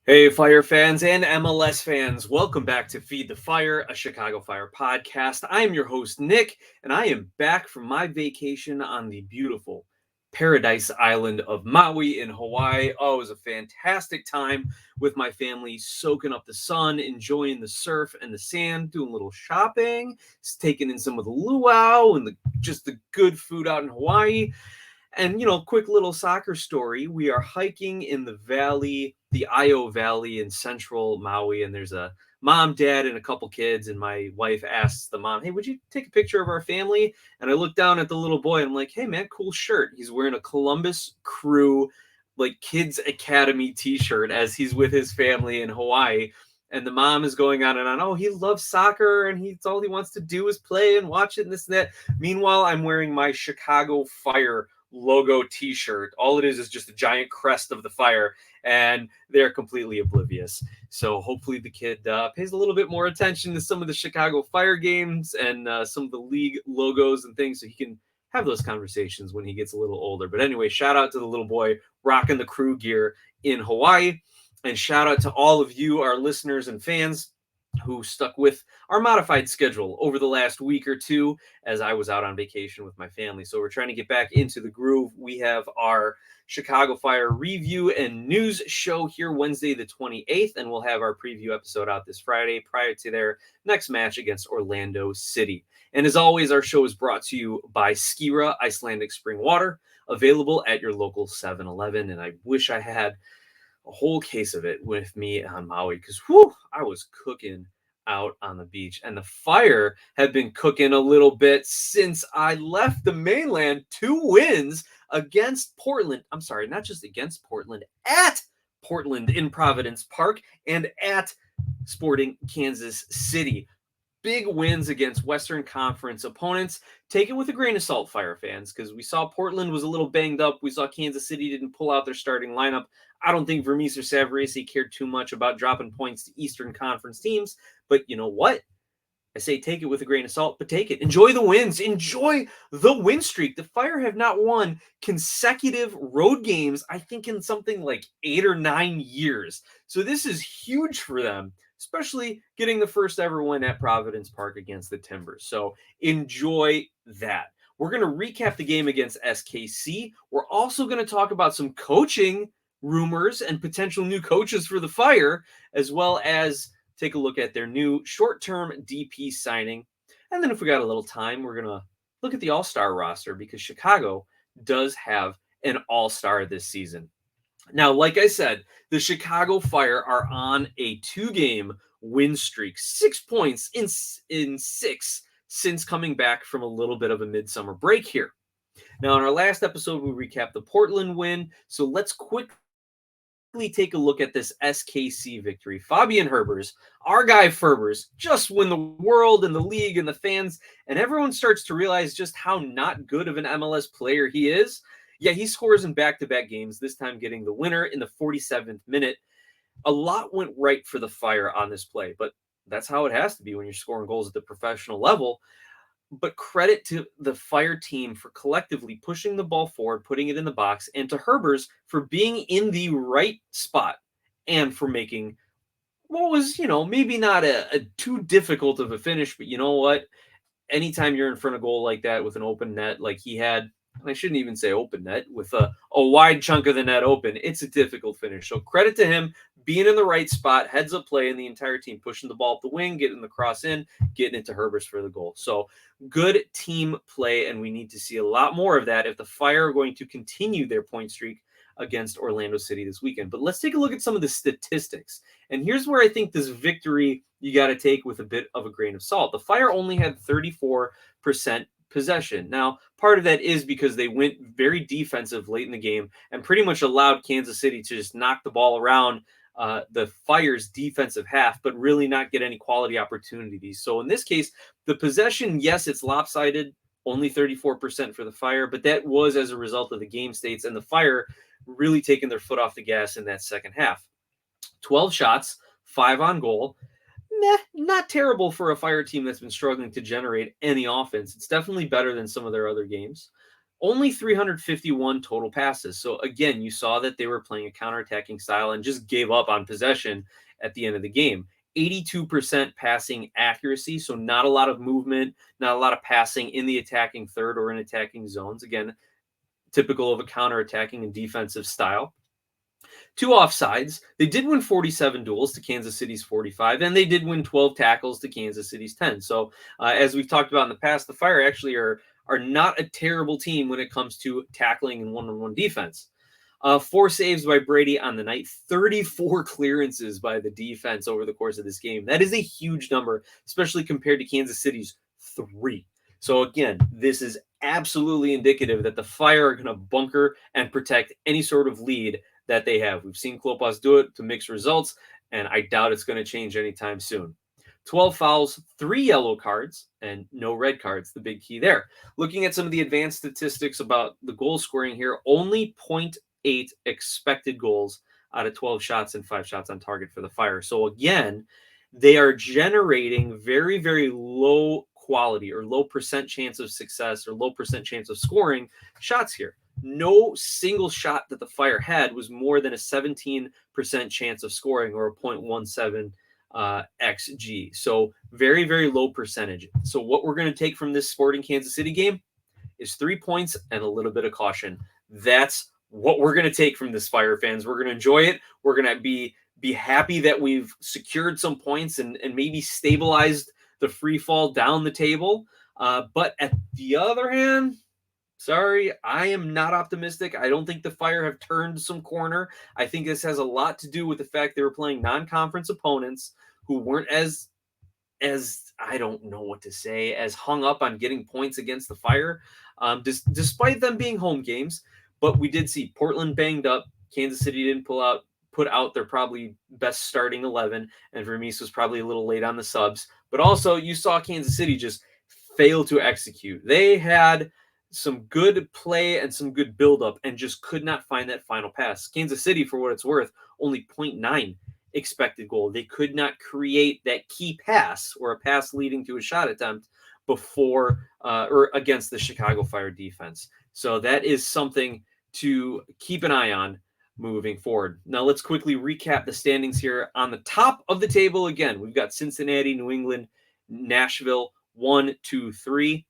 Hey, Fire fans and MLS fans, welcome back to Feed the Fire, a Chicago Fire podcast. I am your host, Nick, and I am back from my vacation on the beautiful paradise island of Maui in Hawaii. Oh, it was a fantastic time with my family, soaking up the sun, enjoying the surf and the sand, doing a little shopping, taking in some of the luau and just the good food out in Hawaii. And, quick little soccer story. We are hiking in the valley, the Io Valley in central Maui, and there's a mom, dad, and a couple kids. And my wife asks the mom, "Hey, would you take a picture of our family?" And I look down at the little boy, and I'm like, "Hey, man, cool shirt." He's wearing a Columbus Crew, like, Kids Academy t-shirt as he's with his family in Hawaii. And the mom is going on and on. Oh, he loves soccer, and he's all he wants to do is play and watch it and this and that. Meanwhile, I'm wearing my Chicago Fire logo t-shirt. All it is just a giant crest of the Fire, and they're completely oblivious. So hopefully the kid pays a little bit more attention to some of the Chicago Fire games and some of the league logos and things, so he can have those conversations when he gets a little older. But anyway, shout out to the little boy rocking the Crew gear in Hawaii, and shout out to all of you, our listeners and fans, who stuck with our modified schedule over the last week or two as I was out on vacation with my family. So we're trying to get back into the groove. We have our Chicago Fire review and news show here Wednesday the 28th, and we'll have our preview episode out this Friday prior to their next match against Orlando City. And as always, our show is brought to you by Skira Icelandic Spring Water, available at your local 7-Eleven. And I wish I had a whole case of it with me on Maui, because I was cooking out on the beach, and the Fire had been cooking a little bit since I left the mainland. 2 wins against Portland. I'm sorry, not just against Portland, at Portland in Providence Park and at Sporting Kansas City. Big wins against Western Conference opponents. Take it with a grain of salt, Fire fans, because we saw Portland was a little banged up. We saw Kansas City didn't pull out their starting lineup. I don't think Vermes or Savarese cared too much about dropping points to Eastern Conference teams. But you know what? I say take it with a grain of salt, but take it. Enjoy the wins. Enjoy the win streak. The Fire have not won consecutive road games, I think, in something like 8 or 9 years. So this is huge for them, especially getting the first ever win at Providence Park against the Timbers. So enjoy that. We're going to recap the game against SKC. We're also going to talk about some coaching rumors and potential new coaches for the Fire, as well as take a look at their new short-term DP signing. And then if we got a little time, we're going to look at the all-star roster, because Chicago does have an all-star this season. Now, like I said, the Chicago Fire are on a 2-game win streak, 6 points in 6 since coming back from a little bit of a midsummer break here. Now, in our last episode, we recapped the Portland win, so let's quickly take a look at this SKC victory. Fabian Herbers, our guy Ferbers, just when the world and the league and the fans and everyone starts to realize just how not good of an MLS player he is, yeah, he scores in back-to-back games, this time getting the winner in the 47th minute. A lot went right for the Fire on this play, but that's how it has to be when you're scoring goals at the professional level. But credit to the Fire team for collectively pushing the ball forward, putting it in the box, and to Herbers for being in the right spot and for making what was, maybe not a too difficult of a finish, but you know what? Anytime you're in front of goal like that with an open net like he had, and I shouldn't even say open net, with a wide chunk of the net open, it's a difficult finish. So credit to him being in the right spot, heads up play, and the entire team pushing the ball up the wing, getting the cross in, getting it to Herbers for the goal. So good team play, and we need to see a lot more of that if the Fire are going to continue their point streak against Orlando City this weekend. But let's take a look at some of the statistics. And here's where I think this victory you got to take with a bit of a grain of salt. The Fire only had 34% possession. Now, part of that is because they went very defensive late in the game and pretty much allowed Kansas City to just knock the ball around the Fire's defensive half, but really not get any quality opportunities. So in this case, the possession, yes, it's lopsided, only 34% for the Fire, but that was as a result of the game states and the Fire really taking their foot off the gas in that second half. 12 shots, 5 on goal. Not terrible for a Fire team that's been struggling to generate any offense. It's definitely better than some of their other games. only 351 total passes. So again, you saw that they were playing a counterattacking style and just gave up on possession at the end of the game. 82% passing accuracy, so not a lot of movement, not a lot of passing in the attacking third or in attacking zones. Again, typical of a counterattacking and defensive style. 2 offsides. They did win 47 duels to Kansas City's 45, and they did win 12 tackles to Kansas City's 10. So, as we've talked about in the past, the Fire actually are not a terrible team when it comes to tackling and one-on-one defense. 4 saves by Brady on the night, 34 clearances by the defense over the course of this game. That is a huge number, especially compared to Kansas City's 3. So again, this is absolutely indicative that the Fire are going to bunker and protect any sort of lead that they have. We've seen Klopas do it to mix results, and I doubt it's going to change anytime soon. 12 fouls, 3 yellow cards, and no red cards, the big key there. Looking at some of the advanced statistics about the goal scoring here, only 0.8 expected goals out of 12 shots and 5 shots on target for the Fire. So again, they are generating very, very low quality or low percent chance of success or low percent chance of scoring shots here. No single shot that the Fire had was more than a 17% chance of scoring or a 0.17 XG. So very, very low percentage. So what we're going to take from this Sporting Kansas City game is 3 points and a little bit of caution. That's what we're going to take from this, Fire fans. We're going to enjoy it. We're going to be happy that we've secured some points and maybe stabilized the free fall down the table. But at the other hand, sorry, I am not optimistic. I don't think the Fire have turned some corner. I think this has a lot to do with the fact they were playing non-conference opponents who weren't as I don't know what to say, as hung up on getting points against the Fire, despite them being home games. But we did see Portland banged up. Kansas City didn't put out their probably best starting 11, and Vermees was probably a little late on the subs. But also, you saw Kansas City just fail to execute. They had some good play and some good buildup and just could not find that final pass. Kansas City, for what it's worth, only 0.9 expected goal. They could not create that key pass or a pass leading to a shot attempt before or against the Chicago Fire defense. So that is something to keep an eye on moving forward. Now let's quickly recap the standings here. On the top of the table, again, we've got Cincinnati, New England, Nashville, 1, 2, 3.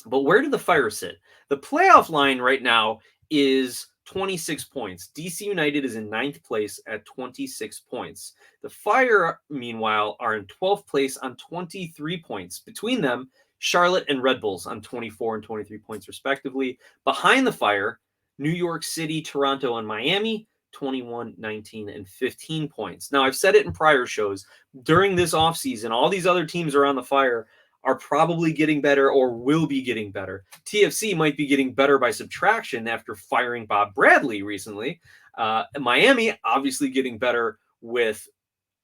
But where do the Fire sit? The playoff line right now is 26 points. DC United is in 9th place at 26 points. The Fire, meanwhile, are in 12th place on 23 points. Between them, Charlotte and Red Bulls on 24 and 23 points, respectively. Behind the Fire, New York City, Toronto, and Miami, 21, 19, and 15 points. Now, I've said it in prior shows. During this offseason, all these other teams around the Fire are probably getting better or will be getting better. TFC might be getting better by subtraction after firing Bob Bradley recently. Miami obviously getting better with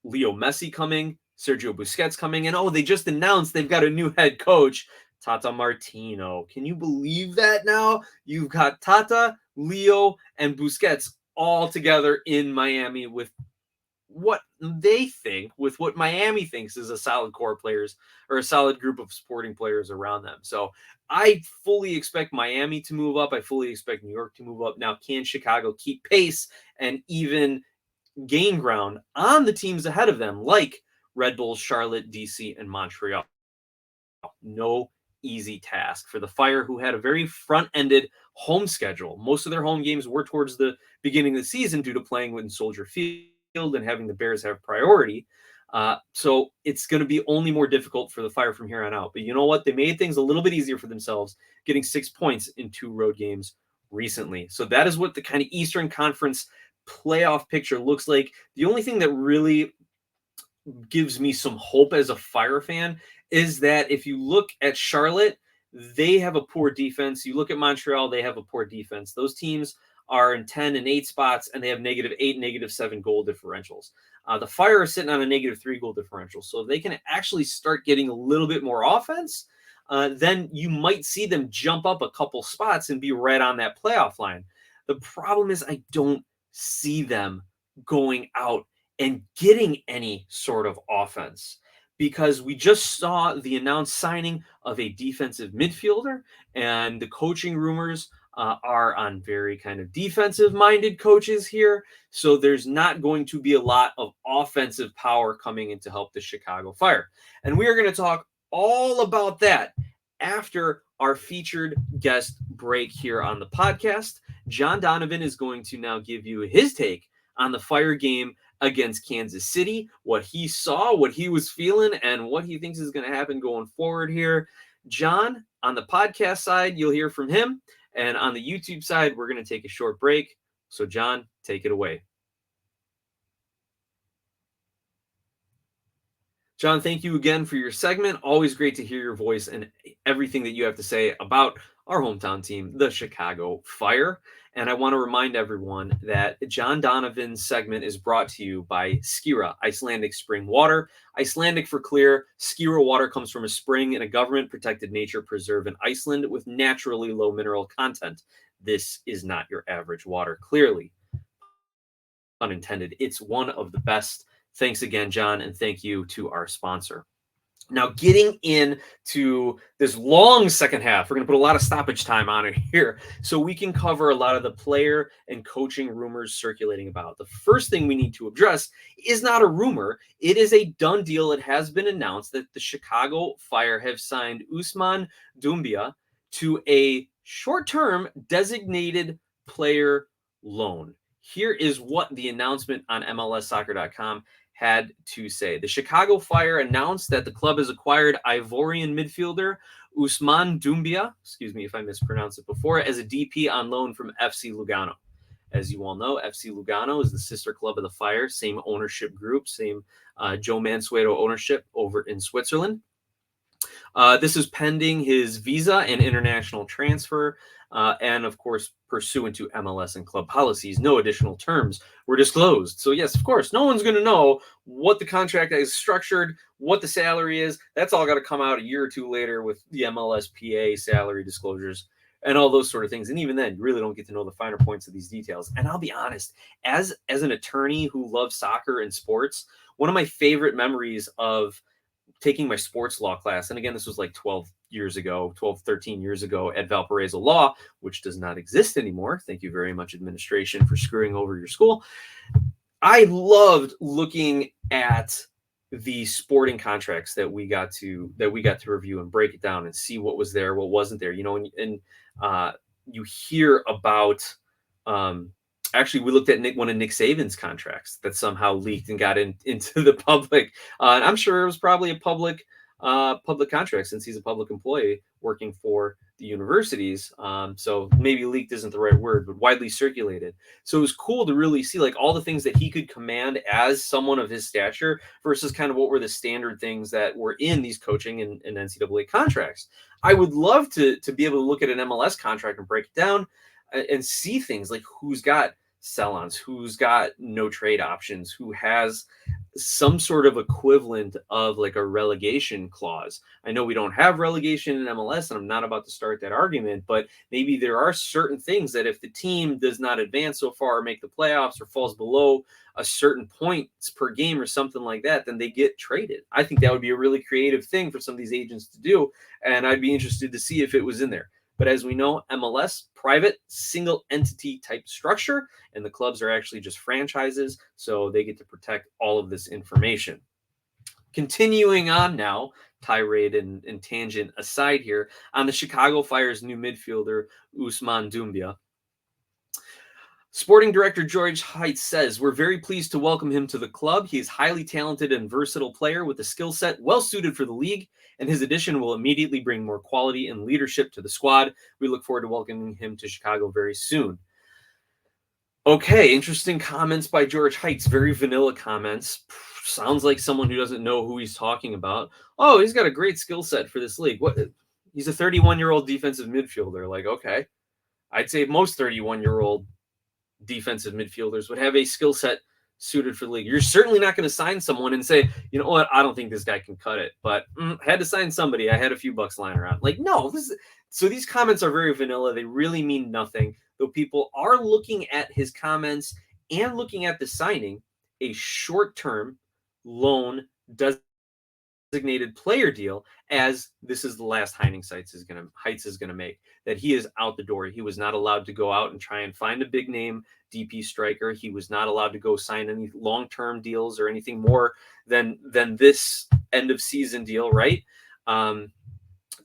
Leo Messi coming, Sergio Busquets coming, and they just announced they've got a new head coach, Tata Martino. Can you believe that now? You've got Tata, Leo, and Busquets all together in Miami with what they think, with what Miami thinks is a solid core players or a solid group of sporting players around them. So I fully expect Miami to move up. I fully expect New York to move up. Now, can Chicago keep pace and even gain ground on the teams ahead of them, like Red Bulls, Charlotte, DC, and Montreal? No easy task for the Fire, who had a very front-ended home schedule. Most of their home games were towards the beginning of the season due to playing in Soldier Field and having the Bears have priority. So it's going to be only more difficult for the Fire from here on out. But you know what? They made things a little bit easier for themselves, getting 6 points in 2 road games recently. So that is what the kind of Eastern Conference playoff picture looks like. The only thing that really gives me some hope as a Fire fan is that if you look at Charlotte, they have a poor defense. You look at Montreal, they have a poor defense. Those teams are in 10 and 8 spots, and they have -8, -7 goal differentials. The Fire are sitting on a -3 goal differential. So if they can actually start getting a little bit more offense, then you might see them jump up a couple spots and be right on that playoff line. The problem is I don't see them going out and getting any sort of offense because we just saw the announced signing of a defensive midfielder, and the coaching rumors are on very kind of defensive minded coaches here. So there's not going to be a lot of offensive power coming in to help the Chicago Fire. And we are going to talk all about that after our featured guest break here on the podcast. John Donovan is going to now give you his take on the Fire game against Kansas City, what he saw, what he was feeling, and what he thinks is going to happen going forward here. John, on the podcast side, you'll hear from him. And on the YouTube side, we're going to take a short break. So, John, take it away. John, thank you again for your segment. Always great to hear your voice and everything that you have to say about our hometown team, the Chicago Fire. And I want to remind everyone that John Donovan's segment is brought to you by Skira, Icelandic spring water. Icelandic for clear. Skira water comes from a spring in a government-protected nature preserve in Iceland with naturally low mineral content. This is not your average water, clearly. Unintended. It's one of the best. Thanks again, John, and thank you to our sponsor. Now, getting into this long second half, we're going to put a lot of stoppage time on it here so we can cover a lot of the player and coaching rumors circulating about. The first thing we need to address is not a rumor. It is a done deal. It has been announced that the Chicago Fire have signed Ousmane Doumbia to a short-term designated player loan. Here is what the announcement on MLSsoccer.com had to say. The Chicago Fire announced that the club has acquired Ivorian midfielder Ousmane Doumbia, excuse me if I mispronounced it before, as a DP on loan from FC Lugano. As you all know, FC Lugano is the sister club of the Fire, same ownership group, same Joe Mansueto ownership over in Switzerland. This is pending his visa and international transfer. And of course, pursuant to MLS and club policies, no additional terms were disclosed. So yes, of course, no one's going to know what the contract is structured, what the salary is. That's all got to come out a year or two later with the MLSPA salary disclosures and all those sort of things. And even then, you really don't get to know the finer points of these details. And I'll be honest, as an attorney who loves soccer and sports, one of my favorite memories of taking my sports law class, and again, this was like 13 years ago at Valparaiso Law, which does not exist anymore. Thank you very much, administration, for screwing over your school. I loved looking at the sporting contracts that we got to review and break it down and see what was there, what wasn't there. You know, and you hear about. Actually, we looked at one of Nick Saban's contracts that somehow leaked and got into the public. And I'm sure it was probably a public contract since he's a public employee working for the universities. So maybe leaked isn't the right word, but widely circulated. So it was cool to really see like all the things that he could command as someone of his stature versus kind of what were the standard things that were in these coaching and NCAA contracts. I would love to be able to look at an MLS contract and break it down and see things like who's got sell-ons, who's got no trade options, who has some sort of equivalent of like a relegation clause. I know we don't have relegation in MLS, and I'm not about to start that argument, but maybe there are certain things that if the team does not advance so far or make the playoffs or falls below a certain points per game or something like that, then they get traded. I think that would be a really creative thing for some of these agents to do, and I'd be interested to see if it was in there. But as we know, MLS, private, single entity type structure, and the clubs are actually just franchises, so they get to protect all of this information. Continuing on now, tirade and tangent aside here, on the Chicago Fire's new midfielder, Ousmane Doumbia. Sporting director George Height says, "We're very pleased to welcome him to the club. He is a highly talented and versatile player with a skill set well suited for the league, and his addition will immediately bring more quality and leadership to the squad. We look forward to welcoming him to Chicago very soon." Okay, interesting comments by George Heights. Very vanilla comments. Sounds like someone who doesn't know who he's talking about. Oh, he's got a great skill set for this league. What? He's a 31-year-old defensive midfielder. Like, okay. I'd say most 31-year-old defensive midfielders would have a skill set suited for the league. You're certainly not going to sign someone and say, you know what, I don't think this guy can cut it, but had to sign somebody. I had a few bucks lying around. Like, no, so these comments are very vanilla. They really mean nothing, though people are looking at his comments and looking at the signing, a short-term loan designated player deal, as this is the last Heights is gonna make, that he is out the door. He was not allowed to go out and try and find a big name DP striker. He was not allowed to go sign any long-term deals or anything more than this end of season deal, right?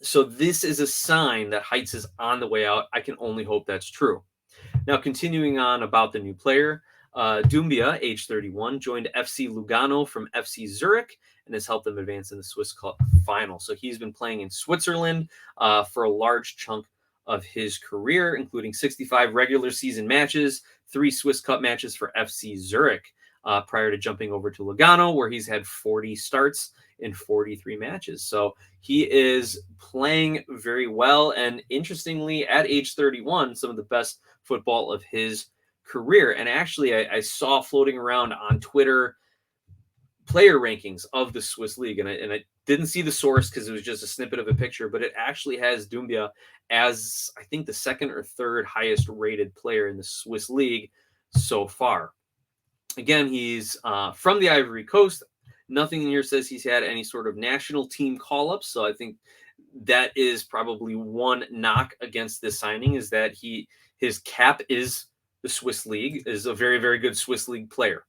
So this is a sign that Heights is on the way out. I can only hope that's true. Now, continuing on about the new player, Doumbia, age 31, joined FC Lugano from FC Zurich and has helped them advance in the Swiss Cup final. So he's been playing in Switzerland for a large chunk of his career, including 65 regular season matches, 3 Swiss Cup matches for FC Zurich, prior to jumping over to Lugano, where he's had 40 starts in 43 matches. So he is playing very well. And interestingly, at age 31, some of the best football of his career. And actually, I saw floating around on Twitter player rankings of the Swiss league, and I didn't see the source because it was just a snippet of a picture, but it actually has Doumbia as, I think, the second or third highest rated player in the Swiss league so far. Again, he's from the Ivory Coast. Nothing in here says he's had any sort of national team call-ups, so I think that is probably one knock against this signing, is that his cap is the Swiss league, is a very, very good Swiss league player.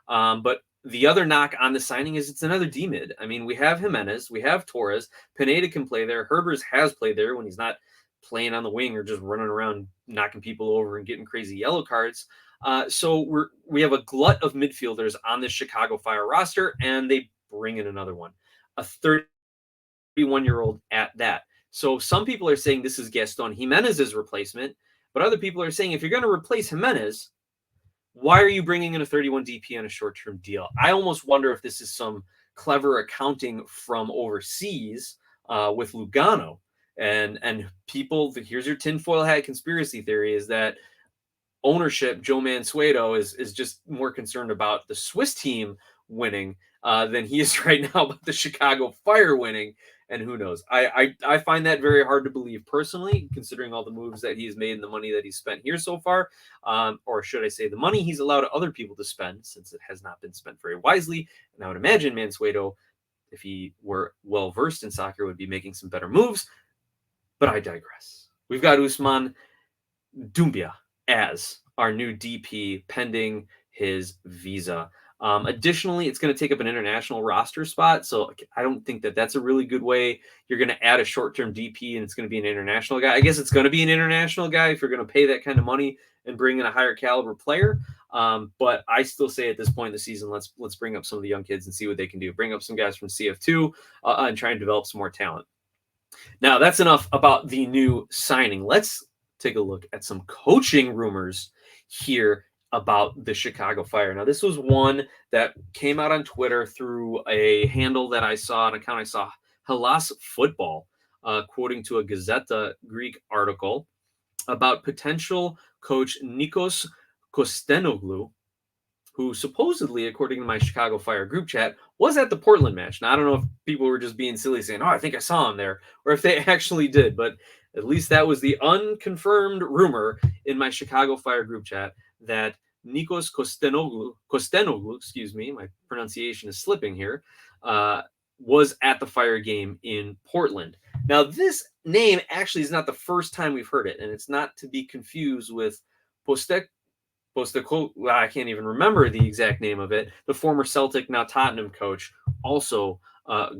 But the other knock on the signing is it's another D-mid. I mean, we have Jimenez, we have Torres, Pineda can play there, Herbers has played there when he's not playing on the wing or just running around knocking people over and getting crazy yellow cards. So we have a glut of midfielders on this Chicago Fire roster, and they bring in another one, a 31-year-old at that. So some people are saying this is Gaston Jimenez's replacement, but other people are saying if you're going to replace Jimenez, why are you bringing in a 31 DP on a short-term deal? I almost wonder if this is some clever accounting from overseas with Lugano. And people, here's your tinfoil hat conspiracy theory, is that ownership, Joe Mansueto, is just more concerned about the Swiss team winning than he is right now about the Chicago Fire winning. And who knows? I find that very hard to believe personally, considering all the moves that he's made and the money that he's spent here so far. Or should I say the money he's allowed other people to spend, since it has not been spent very wisely. And I would imagine Mansueto, if he were well-versed in soccer, would be making some better moves. But I digress. We've got Ousmane Doumbia as our new DP pending his visa. Additionally, it's going to take up an international roster spot. So I don't think that that's a really good way. You're going to add a short-term DP and it's going to be an international guy. I guess it's going to be an international guy if you're going to pay that kind of money and bring in a higher caliber player. But I still say at this point in the season, let's bring up some of the young kids and see what they can do. Bring up some guys from CF2 and try and develop some more talent. Now, that's enough about the new signing. Let's take a look at some coaching rumors here about the Chicago Fire. Now, this was one that came out on Twitter through a handle that I saw, an account I saw, Hellas Football, quoting to a Gazeta Greek article about potential coach Nikos Kostenoglou, who supposedly, according to my Chicago Fire group chat, was at the Portland match. Now, I don't know if people were just being silly saying, oh, I think I saw him there, or if they actually did, but at least that was the unconfirmed rumor in my Chicago Fire group chat, that Nikos Kostenoglou, excuse me, my pronunciation is slipping here, was at the Fire game in Portland. Now, this name actually is not the first time we've heard it, and it's not to be confused with I can't even remember the exact name of it, the former Celtic, now Tottenham coach, also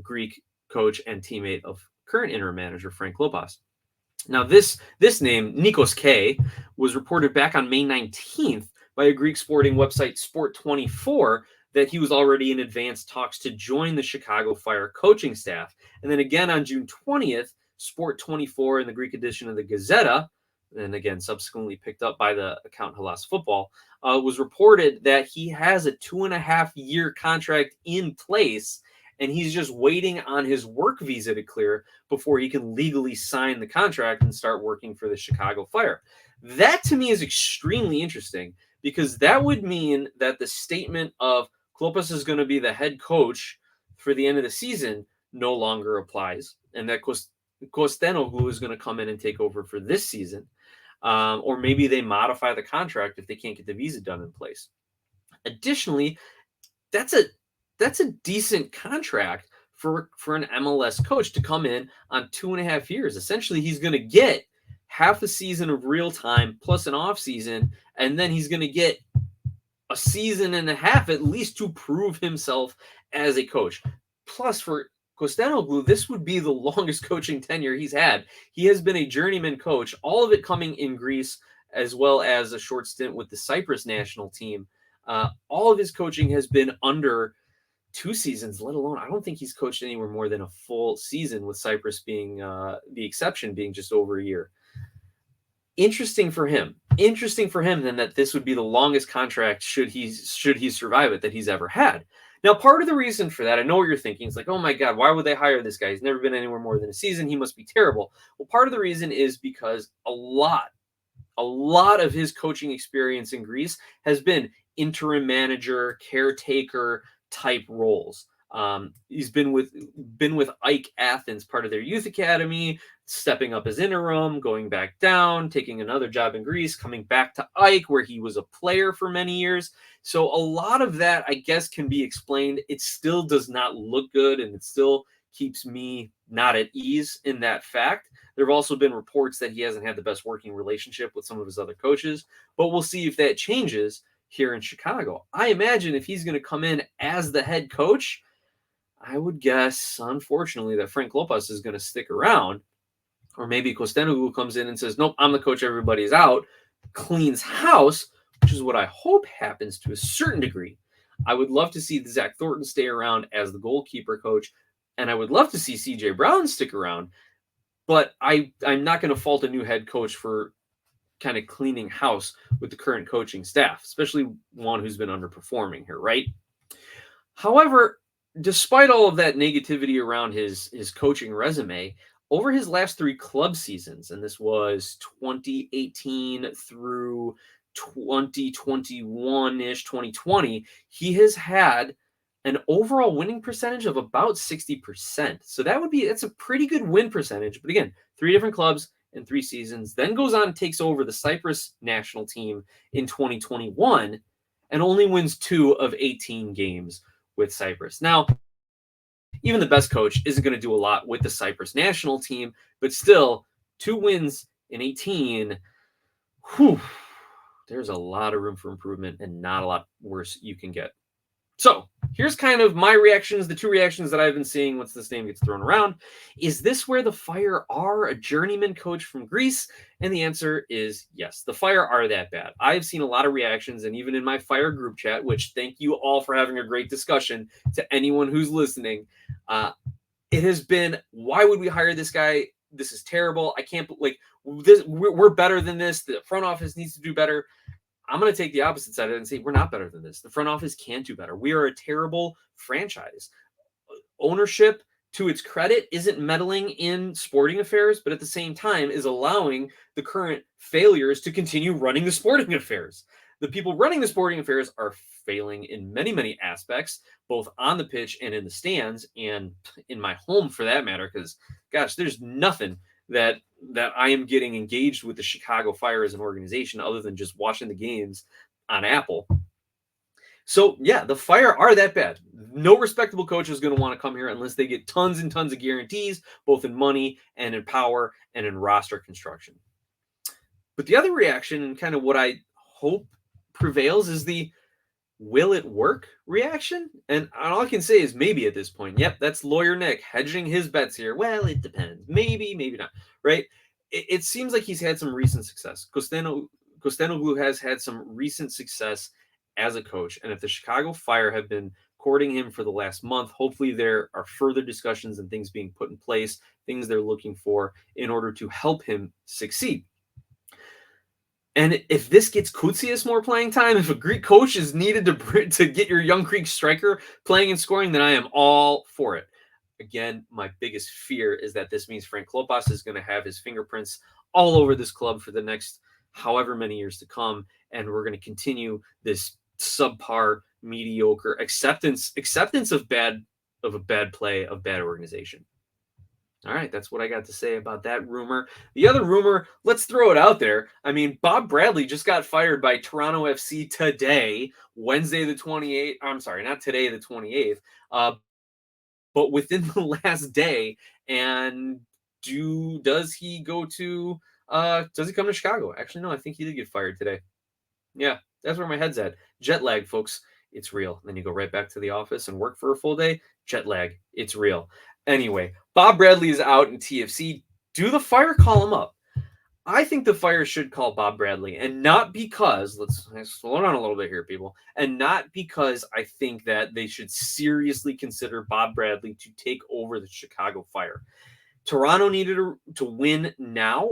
Greek coach and teammate of current interim manager Frank Lopez. Now, this name, Nikos K, was reported back on May 19th by a Greek sporting website, Sport24, that he was already in advanced talks to join the Chicago Fire coaching staff. And then again on June 20th, Sport24 in the Greek edition of the Gazeta, and again subsequently picked up by the account Hellas Football, was reported that he has a 2.5-year contract in place, and he's just waiting on his work visa to clear before he can legally sign the contract and start working for the Chicago Fire. That, to me, is extremely interesting, because that would mean that the statement of Klopas is going to be the head coach for the end of the season no longer applies, and that Kostenoglou is going to come in and take over for this season. Or maybe they modify the contract if they can't get the visa done in place. Additionally, that's a decent contract for an MLS coach to come in on 2.5 years. Essentially, he's going to get half a season of real time plus an off season, and then he's going to get a season and a half at least to prove himself as a coach. Plus, for Kostenoglou, this would be the longest coaching tenure he's had. He has been a journeyman coach, all of it coming in Greece, as well as a short stint with the Cyprus national team. All of his coaching has been under 2 seasons, let alone, I don't think he's coached anywhere more than a full season, with Cyprus being the exception, being just over a year. Interesting for him then that this would be the longest contract, should he survive it, that he's ever had. Now, part of the reason for that, I know what you're thinking. It's like, oh my God, why would they hire this guy? He's never been anywhere more than a season. He must be terrible. Well, part of the reason is because a lot of his coaching experience in Greece has been interim manager, caretaker type roles. He's been with Ike Athens, part of their youth academy, stepping up as interim, going back down, taking another job in Greece, coming back to Ike, where he was a player for many years. So a lot of that, I guess, can be explained. It still does not look good, and it still keeps me not at ease in that fact. There have also been reports that he hasn't had the best working relationship with some of his other coaches, but we'll see if that changes here in Chicago. I imagine if he's going to come in as the head coach, I would guess, unfortunately, that Frank Lopez is going to stick around. Or maybe Kostenoglou comes in and says, nope, I'm the coach, everybody's out, cleans house, which is what I hope happens to a certain degree. I would love to see Zach Thornton stay around as the goalkeeper coach, and I would love to see CJ Brown stick around, but I'm not going to fault a new head coach for kind of cleaning house with the current coaching staff, especially one who's been underperforming here, right? However, despite all of that negativity around his coaching resume, over his last 3 club seasons, and this was 2018 through 2021-ish, 2020, he has had an overall winning percentage of about 60%. So that's a pretty good win percentage. But again, 3 different clubs in 3 seasons, then goes on and takes over the Cyprus national team in 2021 and only wins 2 of 18 games with Cyprus. Now, even the best coach isn't going to do a lot with the Cyprus national team, but still, 2 wins in 18, there's a lot of room for improvement and not a lot worse you can get. So here's kind of my reactions, the 2 reactions that I've been seeing once this name gets thrown around. Is this where the Fire are a journeyman coach from Greece? And the answer is yes. The Fire are that bad. I've seen a lot of reactions, and even in my Fire group chat, which thank you all for having a great discussion to anyone who's listening. It has been, why would we hire this guy? This is terrible. I can't, we're better than this. The front office needs to do better. I'm going to take the opposite side of it and say we're not better than this. The front office can do better. We are a terrible franchise. Ownership, to its credit, isn't meddling in sporting affairs, but at the same time is allowing the current failures to continue running the sporting affairs. The people running the sporting affairs are failing in many, many aspects, both on the pitch and in the stands and in my home for that matter, because, gosh, there's nothing that I am getting engaged with the Chicago Fire as an organization other than just watching the games on Apple. So, yeah, the Fire are that bad. No respectable coach is going to want to come here unless they get tons and tons of guarantees, both in money and in power and in roster construction. But the other reaction, and kind of what I hope prevails, is the will it work reaction. And all I can say is maybe at this point. Yep, that's lawyer Nick hedging his bets here. Well, it depends. Maybe, maybe not. Right? It seems like he's had some recent success. Kostenoglou has had some recent success as a coach. And if the Chicago Fire have been courting him for the last month, hopefully there are further discussions and things being put in place, things they're looking for in order to help him succeed. And if this gets Koutsias more playing time, if a Greek coach is needed to get your young Greek striker playing and scoring, then I am all for it. Again, my biggest fear is that this means Frank Lopez is going to have his fingerprints all over this club for the next however many years to come, and we're going to continue this subpar, mediocre acceptance of a bad play, of bad organization. All right, that's what I got to say about that rumor. The other rumor, let's throw it out there. I mean, Bob Bradley just got fired by Toronto FC today, Wednesday the 28th. I'm sorry, not today, the 28th. but within the last day. And does he come to Chicago? Actually, no, I think he did get fired today. Yeah, that's where my head's at. Jet lag, folks. It's real. Then you go right back to the office and work for a full day. Jet lag. It's real. Anyway, Bob Bradley is out in TFC. Do the Fire call him up? I think the Fire should call Bob Bradley, and not because, let's slow down a little bit here, people, and not because I think that they should seriously consider Bob Bradley to take over the Chicago Fire. Toronto needed to win now,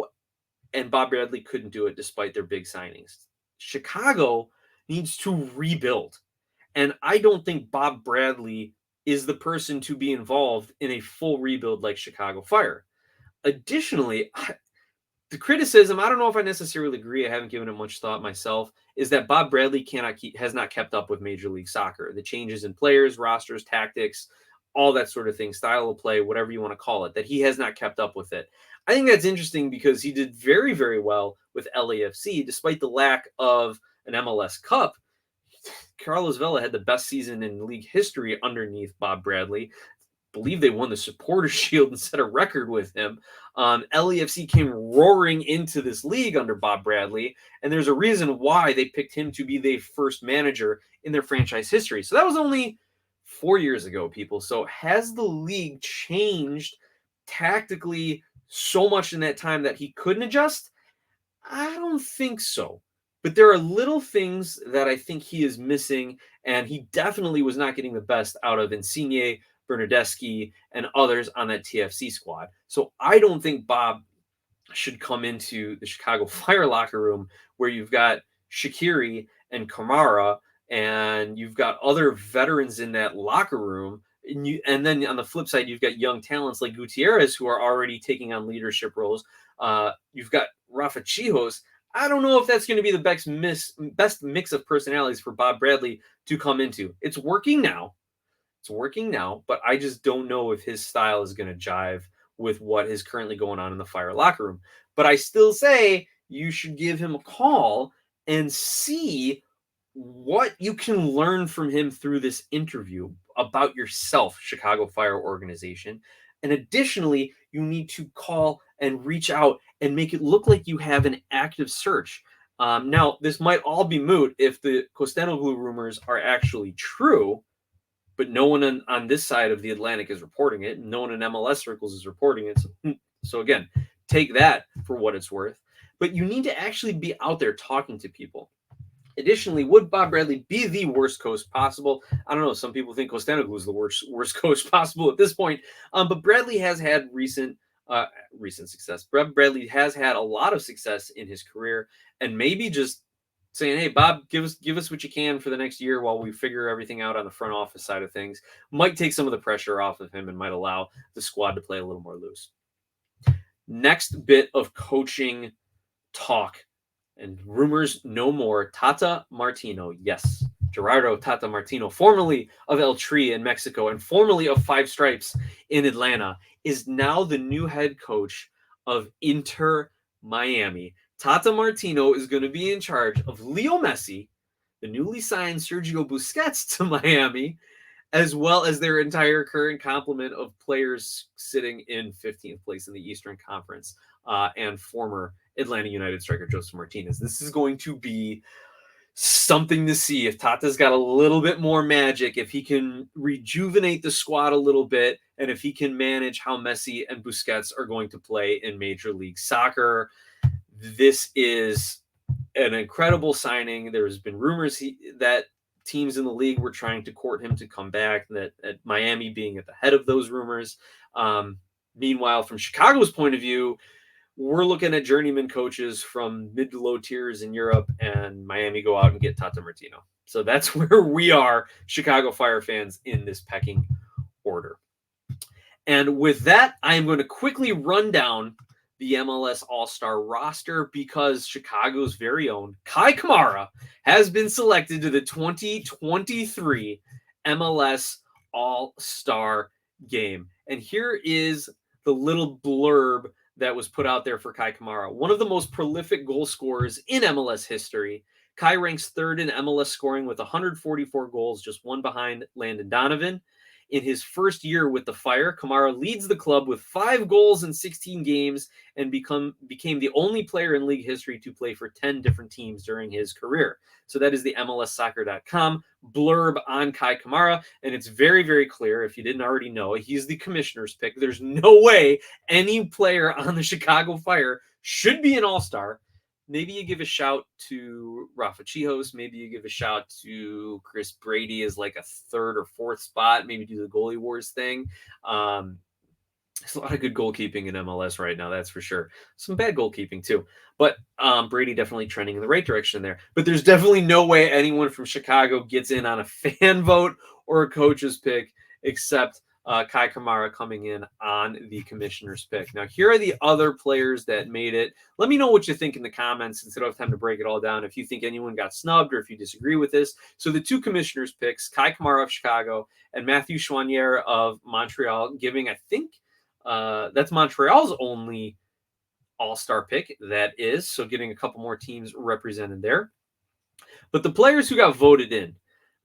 and Bob Bradley couldn't do it despite their big signings. Chicago needs to rebuild, and I don't think Bob Bradley is the person to be involved in a full rebuild like Chicago Fire. Additionally, the criticism, I don't know if I necessarily agree, I haven't given it much thought myself, is that Bob Bradley has not kept up with Major League Soccer. The changes in players, rosters, tactics, all that sort of thing, style of play, whatever you want to call it, that he has not kept up with it. I think that's interesting because he did very, very well with LAFC, despite the lack of an MLS Cup. Carlos Vela had the best season in league history underneath Bob Bradley. Believe they won the Supporters Shield and set a record with him. LAFC came roaring into this league under Bob Bradley, and there's a reason why they picked him to be the first manager in their franchise history. So that was only 4 years ago, people. So has the league changed tactically so much in that time that he couldn't adjust? I don't think so. But there are little things that I think he is missing, and he definitely was not getting the best out of Insigne, Bernardeschi, and others on that TFC squad. So I don't think Bob should come into the Chicago Fire locker room where you've got Shaqiri and Kamara, and you've got other veterans in that locker room. And then on the flip side, you've got young talents like Gutierrez who are already taking on leadership roles. You've got Rafa Chijos. I don't know if that's going to be the best mix of personalities for Bob Bradley to come into. It's working now, but I just don't know if his style is going to jive with what is currently going on in the Fire locker room. But I still say you should give him a call and see what you can learn from him through this interview about yourself, Chicago Fire organization. And additionally, you need to call and reach out and make it look like you have an active search. Now, this might all be moot if the Kostenoglou rumors are actually true, but no one on this side of the Atlantic is reporting it. No one in MLS circles is reporting it. So again, take that for what it's worth. But you need to actually be out there talking to people. Additionally, would Bob Bradley be the worst coach possible? I don't know. Some people think Kostenoglou is the worst coach possible at this point. But Bradley has had recent success. Bradley has had a lot of success in his career, and maybe just saying, "Hey, Bob, give us what you can for the next year while we figure everything out on the front office side of things," might take some of the pressure off of him and might allow the squad to play a little more loose. Next bit of coaching talk and rumors no more. Tata Martino, yes, Gerardo Tata Martino, formerly of El Tri in Mexico and formerly of Five Stripes in Atlanta, is now the new head coach of Inter Miami. Tata Martino is going to be in charge of Leo Messi, the newly signed Sergio Busquets to Miami, as well as their entire current complement of players sitting in 15th place in the Eastern Conference, and former Atlanta United striker Joseph Martinez. This is going to be something to see if Tata's got a little bit more magic, if he can rejuvenate the squad a little bit, and if he can manage how Messi and Busquets are going to play in Major League Soccer. This is an incredible signing. There's been rumors that teams in the league were trying to court him to come back, that Miami being at the head of those rumors. Meanwhile, from Chicago's point of view, we're looking at journeyman coaches from mid to low tiers in Europe, and Miami go out and get Tata Martino. So that's where we are, Chicago Fire fans, in this pecking order. And with that, I am going to quickly run down the MLS All-Star roster because Chicago's very own Kai Kamara has been selected to the 2023 MLS All-Star game. And here is the little blurb that was put out there for Kai Kamara. One of the most prolific goal scorers in MLS history, Kai ranks third in MLS scoring with 144 goals, just one behind Landon Donovan. In his first year with the Fire, Kamara leads the club with 5 goals in 16 games and became the only player in league history to play for 10 different teams during his career. So that is the MLSsoccer.com blurb on Kai Kamara, and it's very, very clear. If you didn't already know, he's the commissioner's pick. There's no way any player on the Chicago Fire should be an all-star. Maybe you give a shout to Rafa Chihos. Maybe you give a shout to Chris Brady as like a 3rd or 4th spot. Maybe do the goalie wars thing. There's a lot of good goalkeeping in MLS right now, that's for sure. Some bad goalkeeping too. But Brady definitely trending in the right direction there. But there's definitely no way anyone from Chicago gets in on a fan vote or a coach's pick except Kai Kamara coming in on the commissioner's pick. Now, here are the other players that made it. Let me know what you think in the comments since I don't have time to break it all down. If you think anyone got snubbed or if you disagree with this. So the 2 commissioner's picks, Kai Kamara of Chicago and Matthew Choinière of Montreal, giving, I think, that's Montreal's only all-star pick. That is. So getting a couple more teams represented there. But the players who got voted in,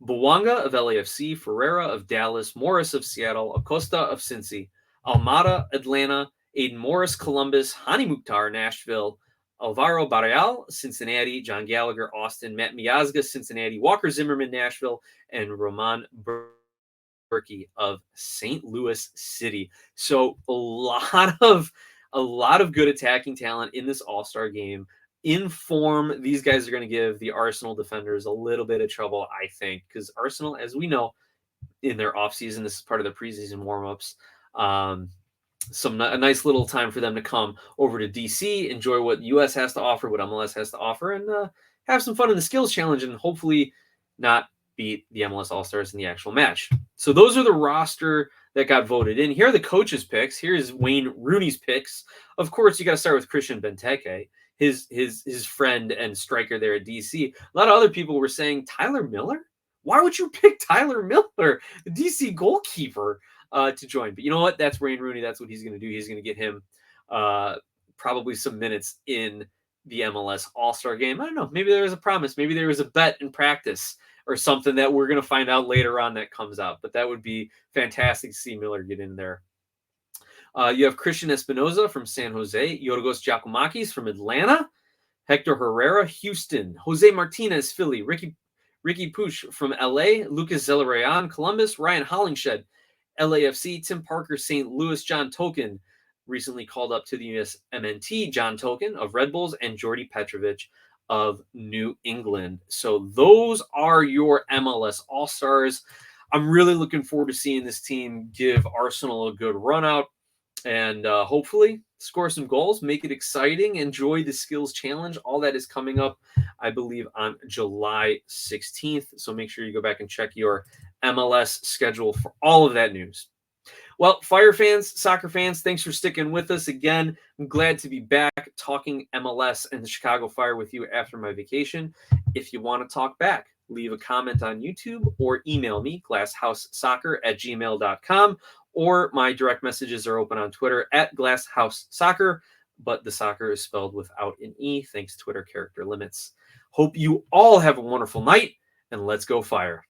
Bouanga of LAFC, Ferreira of Dallas, Morris of Seattle, Acosta of Cincy, Almada, Atlanta, Aiden Morris, Columbus, Hani Mukhtar, Nashville, Alvaro Barreal, Cincinnati, John Gallagher, Austin, Matt Miazga, Cincinnati, Walker Zimmerman, Nashville, and Roman Berkey of St. Louis City. So a lot of good attacking talent in this all-star game. In form, these guys are going to give the Arsenal defenders a little bit of trouble, I think, because Arsenal, as we know, in their offseason, this is part of the preseason warm-ups, a nice little time for them to come over to DC, enjoy what US has to offer, what MLS has to offer, and have some fun in the skills challenge and hopefully not beat the MLS All-Stars in the actual match. So those are the roster that got voted in. Here are the coaches' picks. Here's Wayne Rooney's picks. Of course, you got to start with Christian Benteke, his friend and striker there at DC. A lot of other people were saying, Tyler Miller? Why would you pick Tyler Miller, the DC goalkeeper, to join? But you know what? That's Wayne Rooney. That's what he's going to do. He's going to get him probably some minutes in the MLS All-Star game. I don't know. Maybe there was a promise. Maybe there was a bet in practice or something that we're going to find out later on that comes out. But that would be fantastic to see Miller get in there. You have Christian Espinoza from San Jose, Yorgos Giacomakis from Atlanta, Hector Herrera, Houston, Jose Martinez, Philly, Ricky Puch from LA, Lucas Zelarayan, Columbus, Ryan Hollingshed, LAFC, Tim Parker, St. Louis, John Token, recently called up to the USMNT, John Token of Red Bulls, and Jordy Petrovic of New England. So those are your MLS All-Stars. I'm really looking forward to seeing this team give Arsenal a good run out and hopefully score some goals, make it exciting, enjoy the skills challenge. All that is coming up, I believe, on July 16th. So make sure you go back and check your MLS schedule for all of that news. Well, Fire fans, soccer fans, thanks for sticking with us again. I'm glad to be back talking MLS and the Chicago Fire with you after my vacation. If you want to talk back, leave a comment on YouTube or email me, glasshouseSoccer@gmail.com, or my direct messages are open on Twitter @GlassHouseSoccer, but the soccer is spelled without an E, thanks to Twitter character limits. Hope you all have a wonderful night, and let's go Fire.